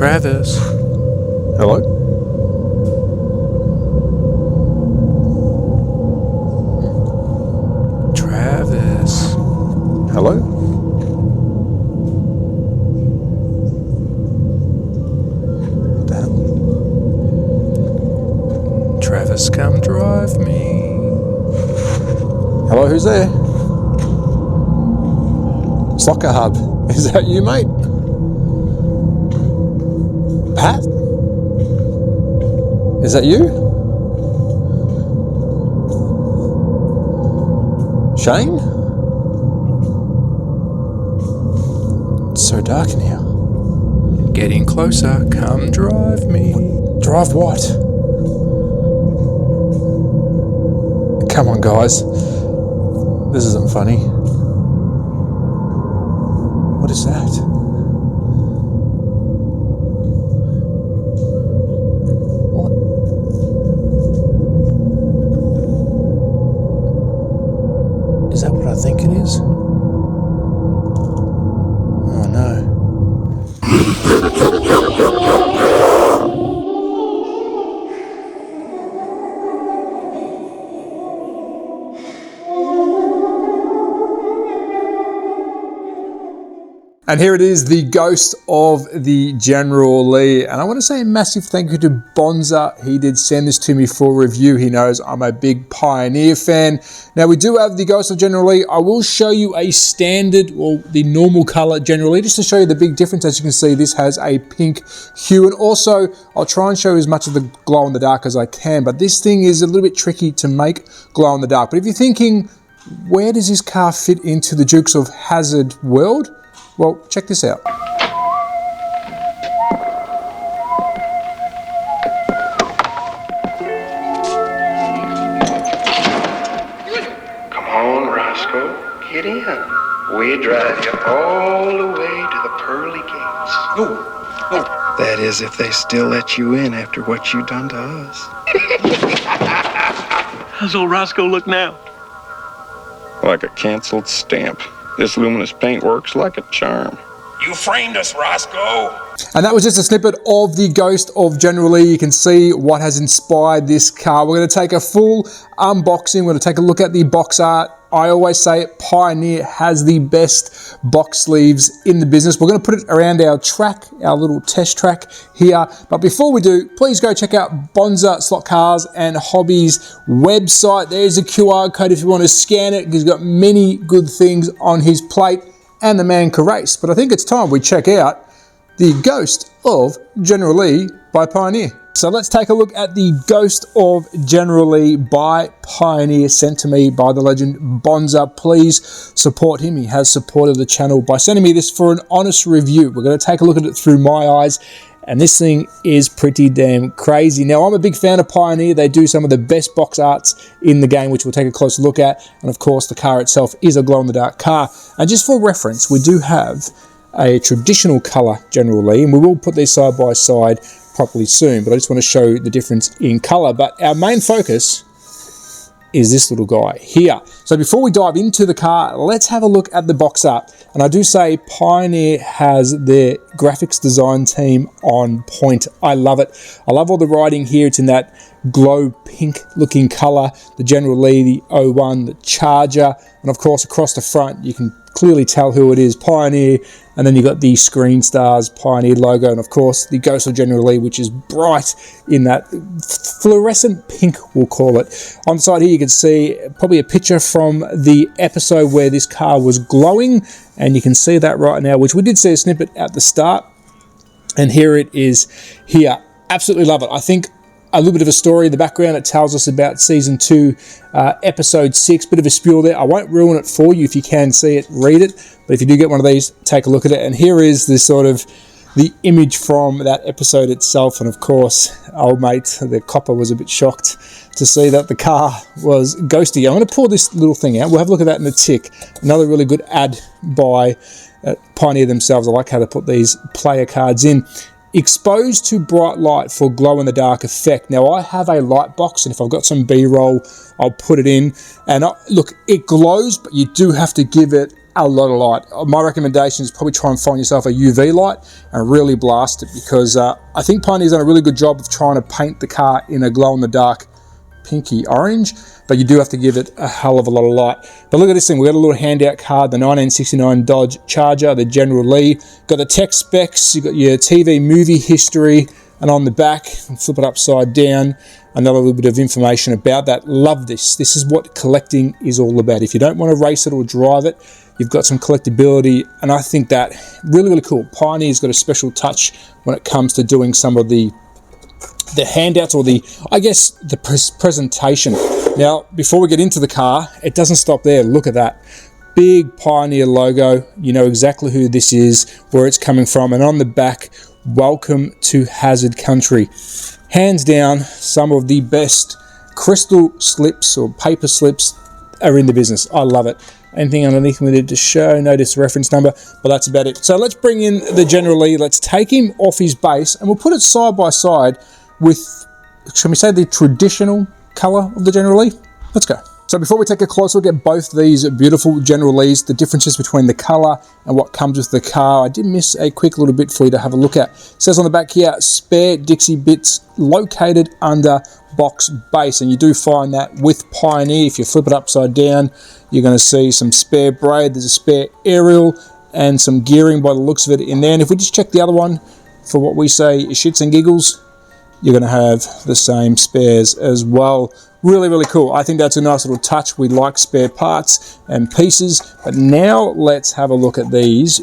Travis. Hello? Travis. Hello? What the hell? Travis, come drive me. Hello, who's there? Soccer Hub. Is that you, mate? Pat? Is that you? Shane? It's so dark in here. Getting closer, come drive me. Drive what? Come on, guys. This isn't funny. What is that? What? Is that what I think it is? Oh no. And here it is, the ghost of the General Lee. And I want to say a massive thank you to Bonza. He did send this to me for review. He knows I'm a big Pioneer fan. Now we do have the ghost of General Lee. I will show you a standard, or the normal color General Lee, just to show you the big difference. As you can see, this has a pink hue. And also, I'll try and show you as much of the glow in the dark as I can. But this thing is a little bit tricky to make glow in the dark. But if you're thinking, where does this car fit into the Dukes of Hazzard world? Well, check this out. Come on, Roscoe, get in. We drive you all the way to the pearly gates. No. That is, if they still let you in after what you done to us. How's old Roscoe look now? Like a canceled stamp. This luminous paint works like a charm. You framed us, Roscoe. And that was just a snippet of the Ghost of General Lee. You can see what has inspired this car. We're going to take a full unboxing. We're going to take a look at the box art. I always say Pioneer has the best box sleeves in the business. We're going to put it around our track, our little test track here. But before we do, please go check out Bonza Slot Cars and Hobbies website. There's a QR code if you want to scan it. He's got many good things on his plate, and the man can race. But I think it's time we check out the Ghost of General Lee by Pioneer. So let's take a look at the Ghost of General Lee by Pioneer, sent to me by the legend Bonza. Please support him. He has supported the channel by sending me this for an honest review. We're going to take a look at it through my eyes, and this thing is pretty damn crazy. Now, I'm a big fan of Pioneer. They do some of the best box arts in the game, which we'll take a closer look at. And of course, the car itself is a glow-in-the-dark car. And just for reference, we do have a traditional color General Lee, and we will put these side by side properly soon, but I just want to show the difference in color. But our main focus is this little guy here. So before we dive into the car, let's have a look at the box art. And I do say Pioneer has their graphics design team on point. I love it. I love all the writing here. It's in that glow pink looking color. The General Lee, the 01, the Charger, and of course across the front you can clearly tell who it is, Pioneer. And then you've got the Screen Stars Pioneer logo, and of course the Ghost of General Lee, which is bright in that fluorescent pink, we'll call it. On the side here you can see probably a picture from the episode where this car was glowing, and you can see that right now, which we did see a snippet at the start, and here it is here. Absolutely love it. I think a little bit of a story in the background. It tells us about season 2, episode 6. Bit of a spiel there. I won't ruin it for you. If you can see it, read it. But if you do get one of these, take a look at it. And here is the sort of the image from that episode itself. And of course, old mate, the copper, was a bit shocked to see that the car was ghosty. I'm going to pull this little thing out. We'll have a look at that in a tick. Another really good ad by Pioneer themselves. I like how they put these player cards in. Exposed to bright light for glow-in-the-dark effect. Now, I have a light box, and if I've got some B-roll, I'll put it in. And look, it glows, but you do have to give it a lot of light. My recommendation is probably try and find yourself a UV light and really blast it, because I think Pioneer's done a really good job of trying to paint the car in a glow-in-the-dark pinky orange, but you do have to give it a hell of a lot of light. But look at this thing, we got a little handout card, the 1969 Dodge Charger, the General Lee, got the tech specs, you got your TV movie history, and on the back, flip it upside down, another little bit of information about that. Love this. This is what collecting is all about. If you don't want to race it or drive it, you've got some collectability, and I think that really cool. Pioneer's got a special touch when it comes to doing some of the handouts, or the presentation. Now, before we get into the car, it doesn't stop there. Look at that big Pioneer logo. You know exactly who this is, where it's coming from, and on the back, welcome to Hazard Country. Hands down, some of the best crystal slips or paper slips are in the business. I love it. Anything underneath we need to show, notice reference number, but that's about it. So let's bring in the General Lee. Let's take him off his base, and we'll put it side by side with, shall we say, the traditional color of the General Lee. Let's go. So before we take a closer look at both these beautiful General Lees, the differences between the color and what comes with the car, I did miss a quick little bit for you to have a look at. It says on the back here, spare Dixie bits located under box base, and you do find that with Pioneer. If you flip it upside down, you're going to see some spare braid, there's a spare aerial, and some gearing by the looks of it in there. And if we just check the other one for what we say is shits and giggles, you're going to have the same spares as well. Really cool. I think that's a nice little touch. We like spare parts and pieces. But now let's have a look at these.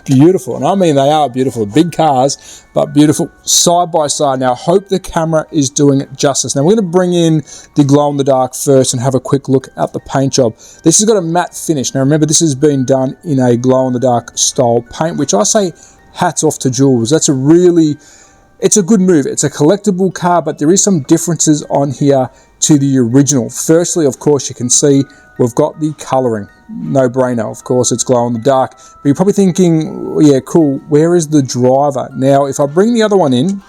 Beautiful, and I mean they are beautiful. Big cars, but beautiful side by side. Now I hope the camera is doing it justice. Now we're going to bring in the glow-in-the-dark first and have a quick look at the paint job. This has got a matte finish. Now remember, this has been done in a glow-in-the-dark style paint, which I say hats off to Jules. That's it's a good move. It's a collectible car, but there is some differences on here to the original. Firstly, of course, you can see we've got the coloring. No brainer, of course, it's glow in the dark. But you're probably thinking, yeah, cool, where is the driver? Now, if I bring the other one in,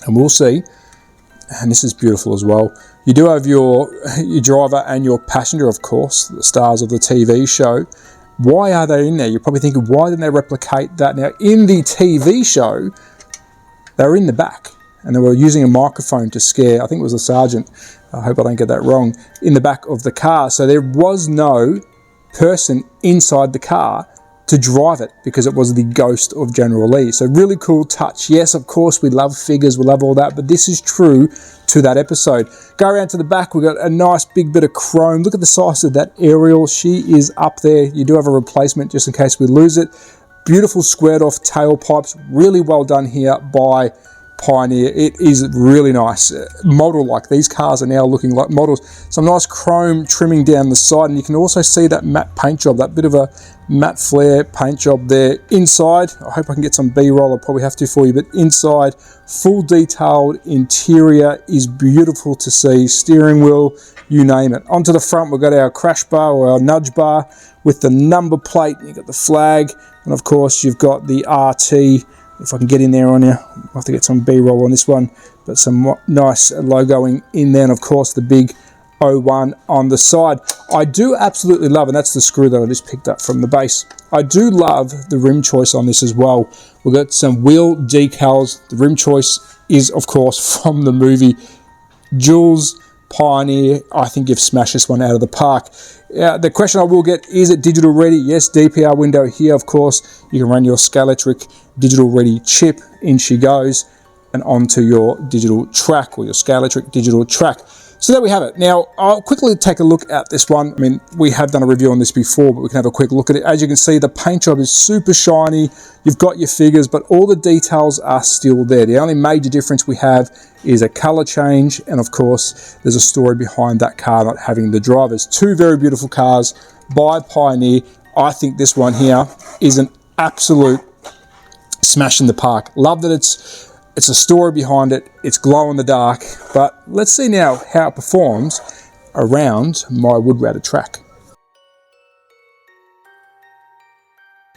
and we'll see, and this is beautiful as well, you do have your driver and your passenger, of course, the stars of the TV show. Why are they in there? You're probably thinking, why didn't they replicate that? Now, in the TV show, they were in the back, and they were using a microphone to scare, I think it was a sergeant, I hope I don't get that wrong, in the back of the car. So there was no person inside the car to drive it, because it was the ghost of General Lee. So really cool touch. Yes, of course, we love figures, we love all that, but this is true to that episode. Go around to the back, we've got a nice big bit of chrome. Look at the size of that aerial. She is up there. You do have a replacement just in case we lose it. Beautiful squared off tailpipes, really well done here by Pioneer. It is really nice. Model-like. These cars are now looking like models. Some nice chrome trimming down the side, and you can also see that matte paint job, that bit of a matte flare paint job there. Inside, I hope I can get some B-roll, I'll probably have to for you, but inside, full detailed interior is beautiful to see. Steering wheel, you name it. Onto the front, we've got our crash bar or our nudge bar with the number plate. You've got the flag, and of course you've got the RT. If I can get in there on you, I'll have to get some B-roll on this one, but some nice logoing in there, and of course the big 01 on the side. I do absolutely love, and that's the screw that I just picked up from the base, I do love the rim choice on this as well. We've got some wheel decals. The rim choice is, of course, from the movie. Jules, Pioneer, I think you've smashed this one out of the park. The question I will get, is it digital ready? Yes, DPR window here, of course. You can run your Scalextric digital ready chip. In she goes, and onto your digital track, or your Scalextric digital track. So there we have it. Now, I'll quickly take a look at this one. I mean, we have done a review on this before, but we can have a quick look at it. As you can see, the paint job is super shiny. You've got your figures, but all the details are still there. The only major difference we have is a color change, and of course, there's a story behind that car not having the drivers. Two very beautiful cars by Pioneer. I think this one here is an absolute smash in the park. Love that it's a story behind it. It's glow in the dark, but let's see now how it performs around my wood routed track.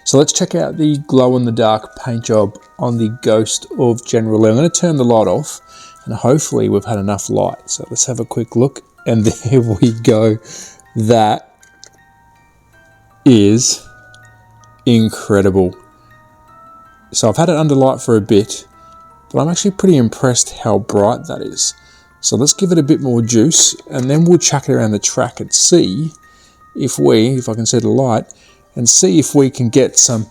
So let's check out the glow in the dark paint job on the Ghost of General Lee. I'm going to turn the light off, and hopefully we've had enough light. So let's have a quick look, and there we go. That is incredible. So I've had it under light for a bit, but I'm actually pretty impressed how bright that is. So let's give it a bit more juice, and then we'll chuck it around the track and see if I can see the light, and see if we can get some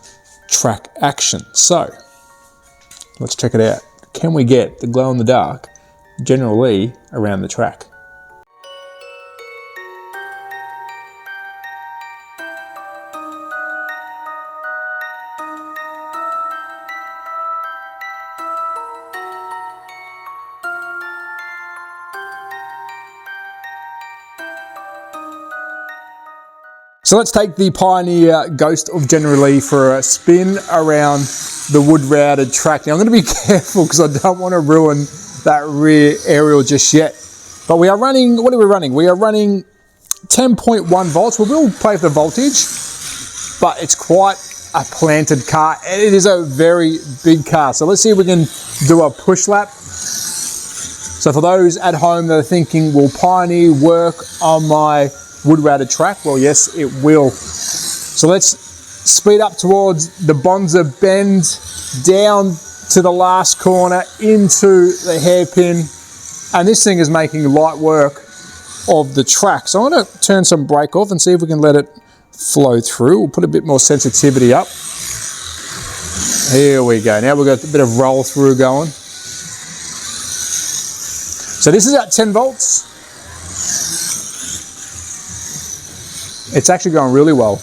track action. So let's check it out. Can we get the glow in the dark General Lee around the track? So let's take the Pioneer Ghost of General Lee for a spin around the wood routed track. Now I'm going to be careful because I don't want to ruin that rear aerial just yet. But we are running, what are we running? We are running 10.1 volts. We will play with the voltage, but it's quite a planted car. It is a very big car. So let's see if we can do a push lap. So for those at home that are thinking, will Pioneer work on my wood routed track? Well, yes, it will. So let's speed up towards the Bonza bend, down to the last corner, into the hairpin, and this thing is making light work of the track. So I'm going to turn some brake off and see if we can let it flow through. We'll put a bit more sensitivity up. Here we go. Now we've got a bit of roll through going. So this is at 10 volts. It's actually going really well.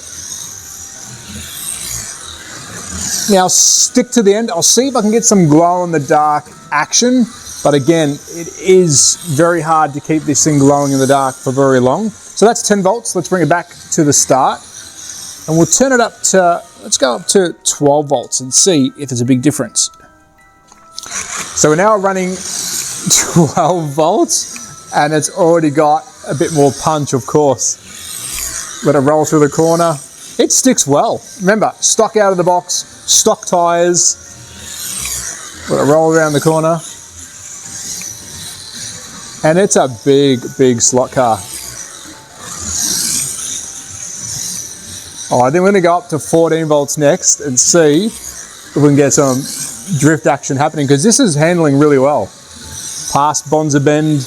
Now I'll stick to the end. I'll see if I can get some glow in the dark action. But again, it is very hard to keep this thing glowing in the dark for very long. So that's 10 volts. Let's bring it back to the start. And we'll turn it up to, let's go up to 12 volts and see if there's a big difference. So we're now running 12 volts and it's already got a bit more punch, of course. Let it roll through the corner. It sticks well. Remember, stock out of the box, stock tyres. Let it roll around the corner. And it's a big, big slot car. I think we're going to go up to 14 volts next and see if we can get some drift action happening, because this is handling really well. Past Bonza Bend.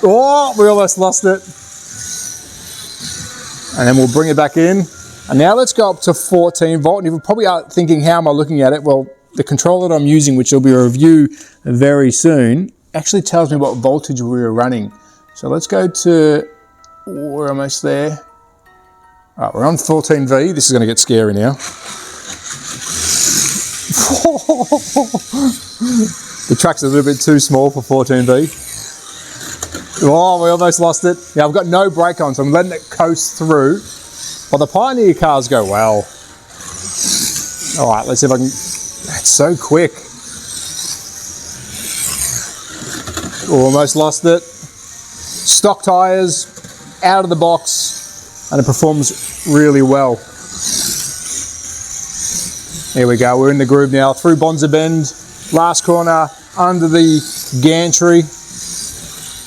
Oh, we almost lost it. And then we'll bring it back in. And now let's go up to 14 volt. And you probably are thinking, how am I looking at it? Well, the controller that I'm using, which will be a review very soon, actually tells me what voltage we were running. So let's go to, we're almost there. All right, we're on 14V. This is going to get scary now. The track's a little bit too small for 14V. Oh, we almost lost it. Yeah, I've got no brake on, so I'm letting it coast through. Well, the Pioneer cars go well. All right, let's see if I can, that's so quick. Almost lost it. Stock tyres, out of the box, and it performs really well. Here we go, we're in the groove now, through Bonza Bend, last corner, under the gantry.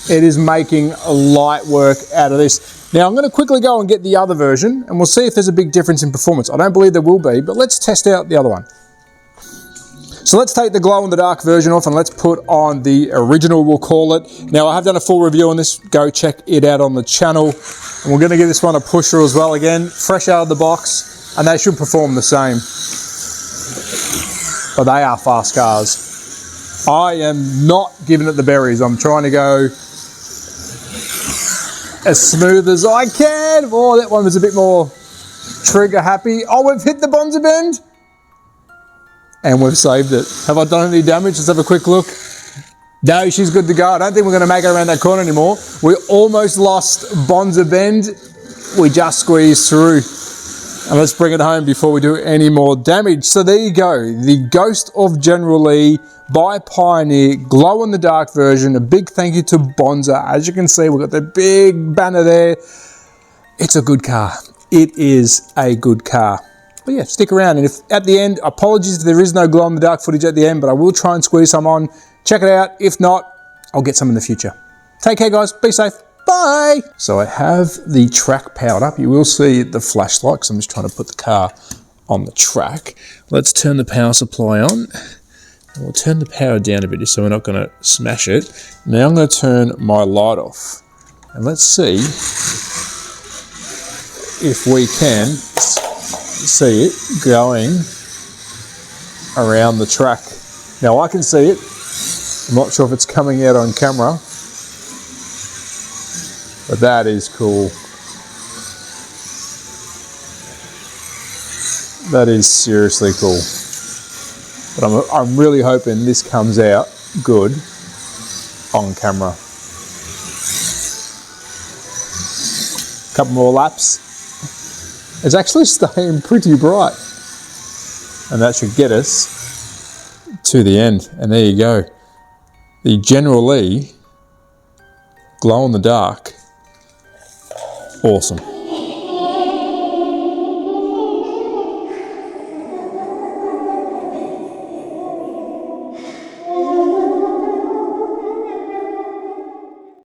It is making a light work out of this. Now I'm going to quickly go and get the other version, and we'll see if there's a big difference in performance. I don't believe there will be, but let's test out the other one. So let's take the glow in the dark version off and let's put on the original, we'll call it. Now I have done a full review on this, go check it out on the channel. And we're going to give this one a pusher as well, again, fresh out of the box, and they should perform the same. But they are fast cars. I am not giving it the berries. I'm trying to go as smooth as I can. Oh, that one was a bit more trigger happy. Oh, we've hit the Bonza Bend. And we've saved it. Have I done any damage? Let's have a quick look. No, she's good to go. I don't think we're going to make her around that corner anymore. We almost lost Bonza Bend. We just squeezed through. And let's bring it home before we do any more damage. So there you go. The Ghost of General Lee by Pioneer, glow in the dark version. A big thank you to Bonza. As you can see, we've got the big banner there. It's a good car. It is a good car. But yeah, stick around. And if at the end, apologies if there is no glow in the dark footage at the end, but I will try and squeeze some on. Check it out. If not, I'll get some in the future. Take care, guys. Be safe. Bye! So I have the track powered up. You will see the flashlight because I'm just trying to put the car on the track. Let's turn the power supply on. And we'll turn the power down a bit just so we're not going to smash it. Now I'm going to turn my light off. And let's see if we can see it going around the track. Now I can see it. I'm not sure if it's coming out on camera. But that is cool. That is seriously cool. But I'm really hoping this comes out good on camera. Couple more laps. It's actually staying pretty bright. And that should get us to the end. And there you go. The General Lee glow in the dark. Awesome.